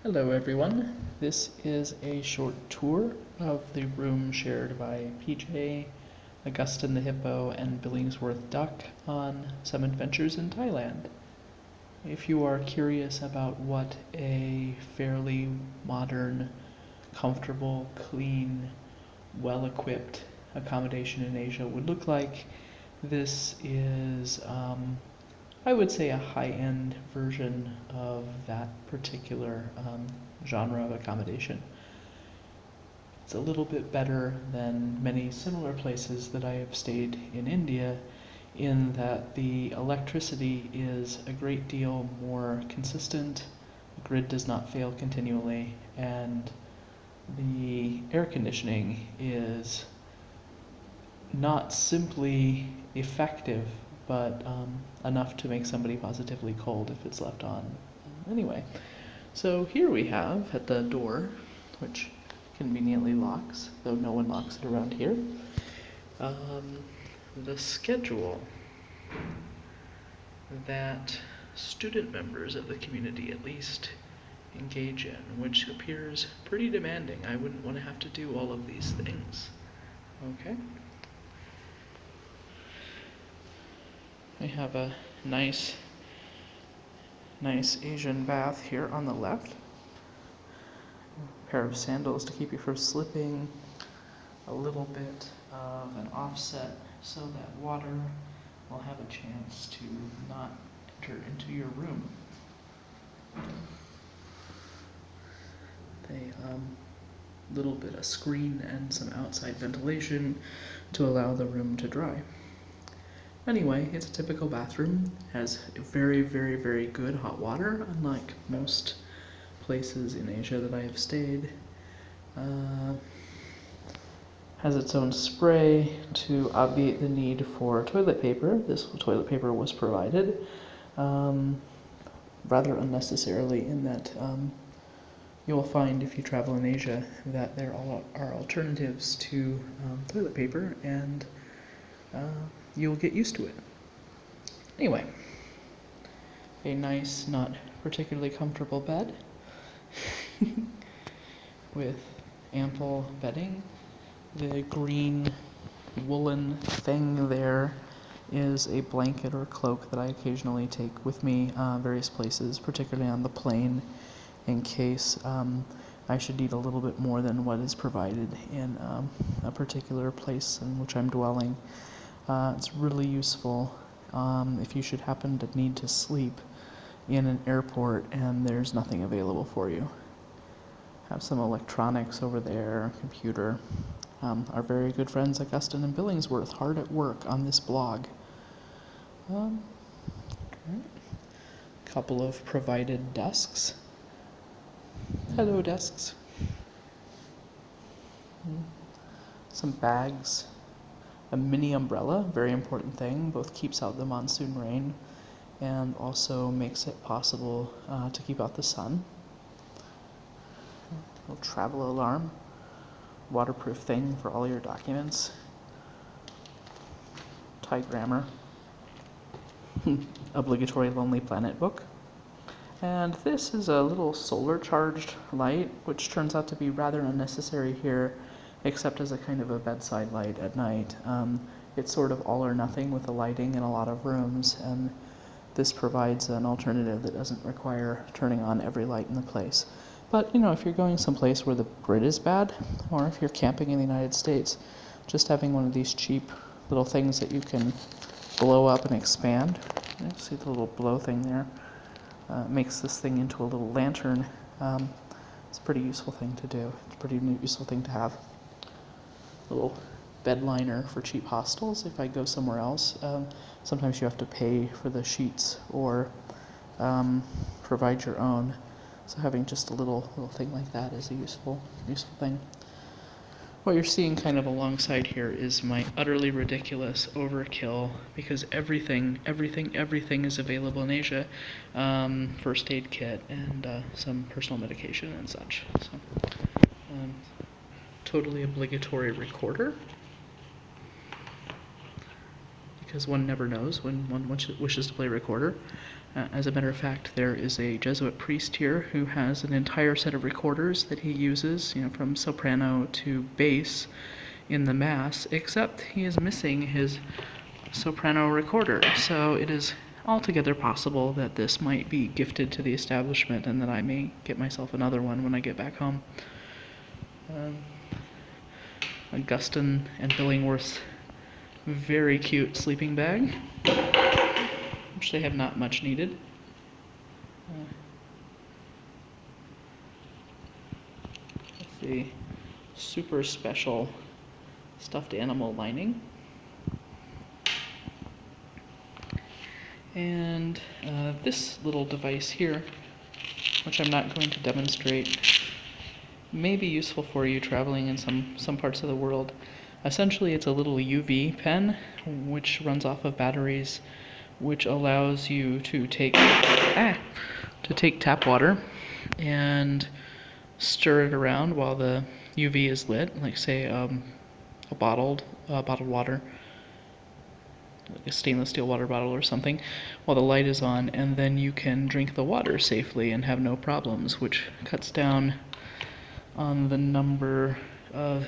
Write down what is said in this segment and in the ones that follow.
Hello everyone. This is a short tour of the room shared by PJ, Augustine the Hippo, and Billingsworth Duck on some adventures in Thailand. If you are curious about what a fairly modern, comfortable, clean, well-equipped accommodation in Asia would look like, this is I would say a high-end version of that particular genre of accommodation. It's a little bit better than many similar places that I have stayed in India, in that the electricity is a great deal more consistent, the grid does not fail continually, and the air conditioning is not simply effective, but enough to make somebody positively cold if it's left on. Anyway, so here we have at the door, which conveniently locks, though no one locks it around here, the schedule that student members of the community at least engage in, which appears pretty demanding. I wouldn't want to have to do all of these things. Okay. We have a nice Asian bath here on the left. A pair of sandals to keep you from slipping. A little bit of an offset so that water will have a chance to not enter into your room. A little bit of screen and some outside ventilation to allow the room to dry. Anyway, it's a typical bathroom, has very, very, very good hot water, unlike most places in Asia that I have stayed. Has its own spray to obviate the need for toilet paper. This toilet paper was provided, rather unnecessarily, in that you will find if you travel in Asia that there are alternatives to toilet paper, and you'll get used to it. Anyway, a nice, not particularly comfortable bed with ample bedding. The green woolen thing there is a blanket or cloak that I occasionally take with me various places, particularly on the plane, in case I should need a little bit more than what is provided in a particular place in which I'm dwelling. It's really useful if you should happen to need to sleep in an airport and there's nothing available for you. Have some electronics over there, computer. Our very good friends Augustine and Billingsworth hard at work on this blog. Couple of provided desks. Hello, desks. Some bags. A mini umbrella, very important thing, both keeps out the monsoon rain and also makes it possible to keep out the sun. A little travel alarm, waterproof thing for all your documents. Thai grammar, obligatory Lonely Planet book. And this is a little solar charged light, which turns out to be rather unnecessary here, except as a kind of a bedside light at night. It's sort of all or nothing with the lighting in a lot of rooms, and this provides an alternative that doesn't require turning on every light in the place. But, if you're going someplace where the grid is bad, or if you're camping in the United States, just having one of these cheap little things that you can blow up and expand, see the little blow thing there, makes this thing into a little lantern. It's a pretty useful thing to do. It's a pretty useful thing to have. Little bed liner for cheap hostels if I go somewhere else. Sometimes you have to pay for the sheets or provide your own. So having just a little thing like that is a useful thing. What you're seeing kind of alongside here is my utterly ridiculous overkill, because everything is available in Asia. First aid kit and some personal medication and such. So, totally obligatory recorder, because one never knows when one wishes to play recorder. As a matter of fact, there is a Jesuit priest here who has an entire set of recorders that he uses, from soprano to bass in the Mass, except he is missing his soprano recorder. So it is altogether possible that this might be gifted to the establishment and that I may get myself another one when I get back home. Augustine and Billingworth's very cute sleeping bag, which they have not much needed. The super special stuffed animal lining. And this little device here, which I'm not going to demonstrate, may be useful for you traveling in some parts of the world. Essentially, it's a little UV pen which runs off of batteries, which allows you to take tap water and stir it around while the UV is lit, like say a bottled water, like a stainless steel water bottle or something, while the light is on, and then you can drink the water safely and have no problems, which cuts down on the number of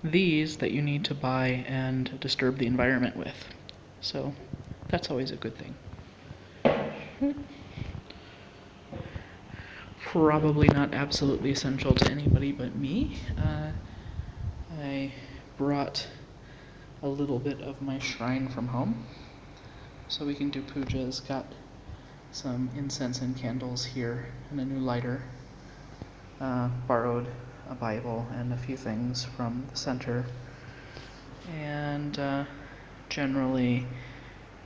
these that you need to buy and disturb the environment with. So that's always a good thing. Probably not absolutely essential to anybody but me. I brought a little bit of my shrine from home so we can do pujas. Got some incense and candles here and a new lighter. Borrowed a Bible and a few things from the center, and generally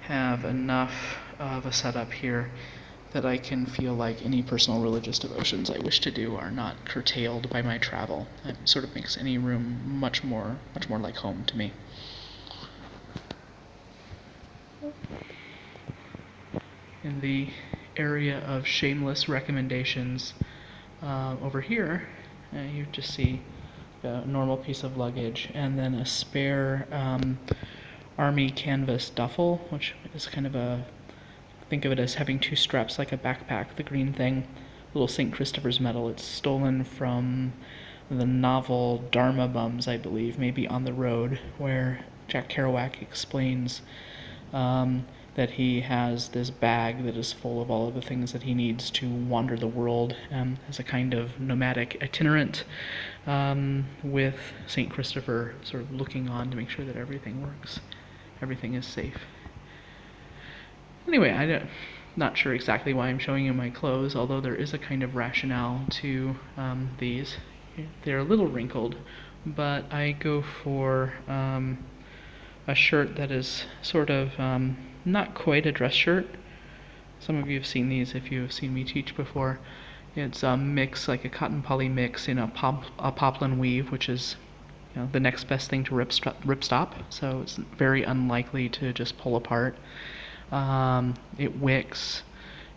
have enough of a setup here that I can feel like any personal religious devotions I wish to do are not curtailed by my travel. It sort of makes any room much more like home to me. In the area of shameless recommendations, over here, you just see a normal piece of luggage and then a spare army canvas duffel, which is kind of think of it as having two straps like a backpack, the green thing, little St. Christopher's medal. It's stolen from the novel Dharma Bums, I believe, maybe On the Road, where Jack Kerouac explains that he has this bag that is full of all of the things that he needs to wander the world as a kind of nomadic itinerant, with St. Christopher sort of looking on to make sure that everything works, everything is safe. Anyway, I'm not sure exactly why I'm showing you my clothes, although there is a kind of rationale to these. They're a little wrinkled, but I go for a shirt that is sort of not quite a dress shirt. Some of you have seen these if you have seen me teach before. It's a mix, like a cotton poly mix in a poplin weave, which is the next best thing to ripstop, so it's very unlikely to just pull apart. It wicks,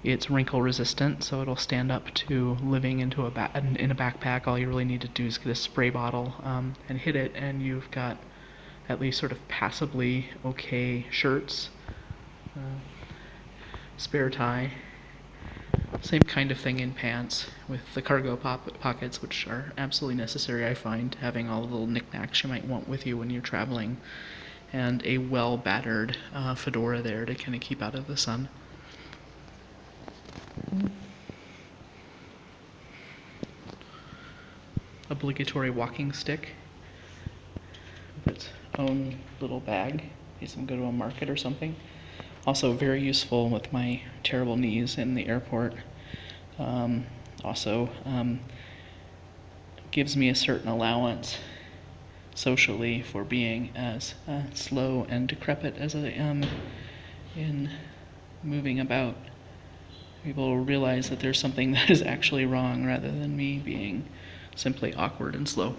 it's wrinkle resistant, so it'll stand up to living in a backpack. All you really need to do is get a spray bottle and hit it, and you've got at least sort of passably okay shirts. Spare tie. Same kind of thing in pants with the cargo pockets, which are absolutely necessary, I find, having all the little knickknacks you might want with you when you're traveling, and a well-battered fedora there to kind of keep out of the sun. Obligatory walking stick with its own little bag in case I'm going to a market or something. Also very useful with my terrible knees in the airport. Also gives me a certain allowance socially for being as slow and decrepit as I am in moving about. People will realize that there's something that is actually wrong rather than me being simply awkward and slow.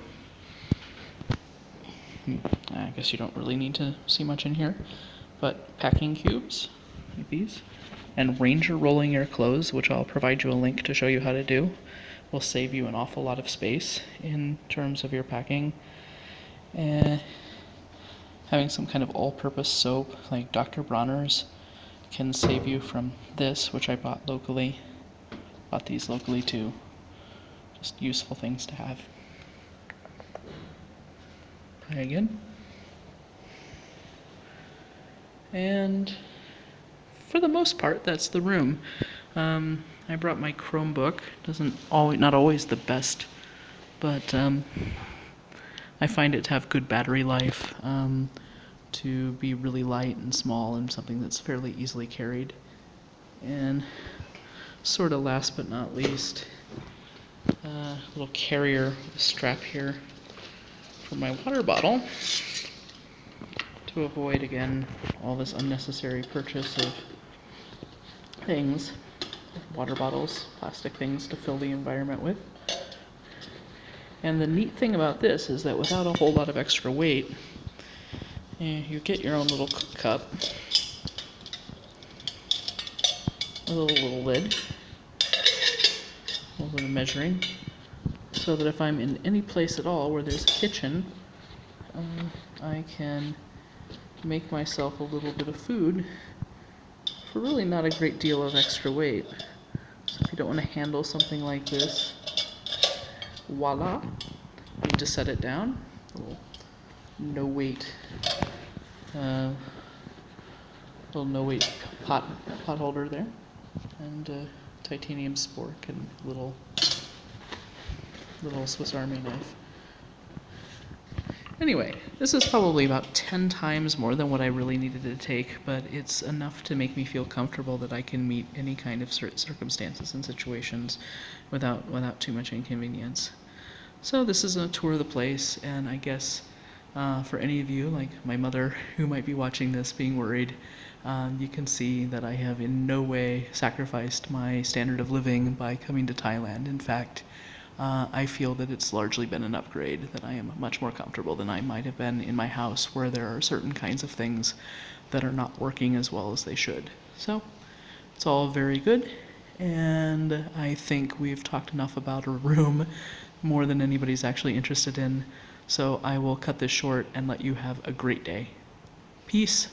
I guess you don't really need to see much in here, but packing cubes like these, and Ranger rolling your clothes, which I'll provide you a link to show you how to do, will save you an awful lot of space in terms of your packing. Having some kind of all-purpose soap like Dr. Bronner's can save you from this, which I bought locally. Bought these locally too. Just useful things to have. Try again. And for the most part, that's the room. I brought my Chromebook. Not always the best, but I find it to have good battery life, to be really light and small and something that's fairly easily carried. And sort of last but not least, a little carrier strap here for my water bottle to avoid, again, all this unnecessary purchase of things, water bottles, plastic things to fill the environment with. And the neat thing about this is that without a whole lot of extra weight, you get your own little cup with a little lid, a little bit of measuring, so that if I'm in any place at all where there's a kitchen, I can make myself a little bit of food for really not a great deal of extra weight. So if you don't want to handle something like this, voila, you need to set it down. A little no weight pot holder there, and a titanium spork and little Swiss Army knife. Anyway, this is probably about 10 times more than what I really needed to take, but it's enough to make me feel comfortable that I can meet any kind of circumstances and situations without too much inconvenience. So this is a tour of the place, and I guess for any of you, like my mother, who might be watching this being worried, you can see that I have in no way sacrificed my standard of living by coming to Thailand. In fact, I feel that it's largely been an upgrade, that I am much more comfortable than I might have been in my house, where there are certain kinds of things that are not working as well as they should. So it's all very good, and I think we've talked enough about a room, more than anybody's actually interested in, so I will cut this short and let you have a great day. Peace.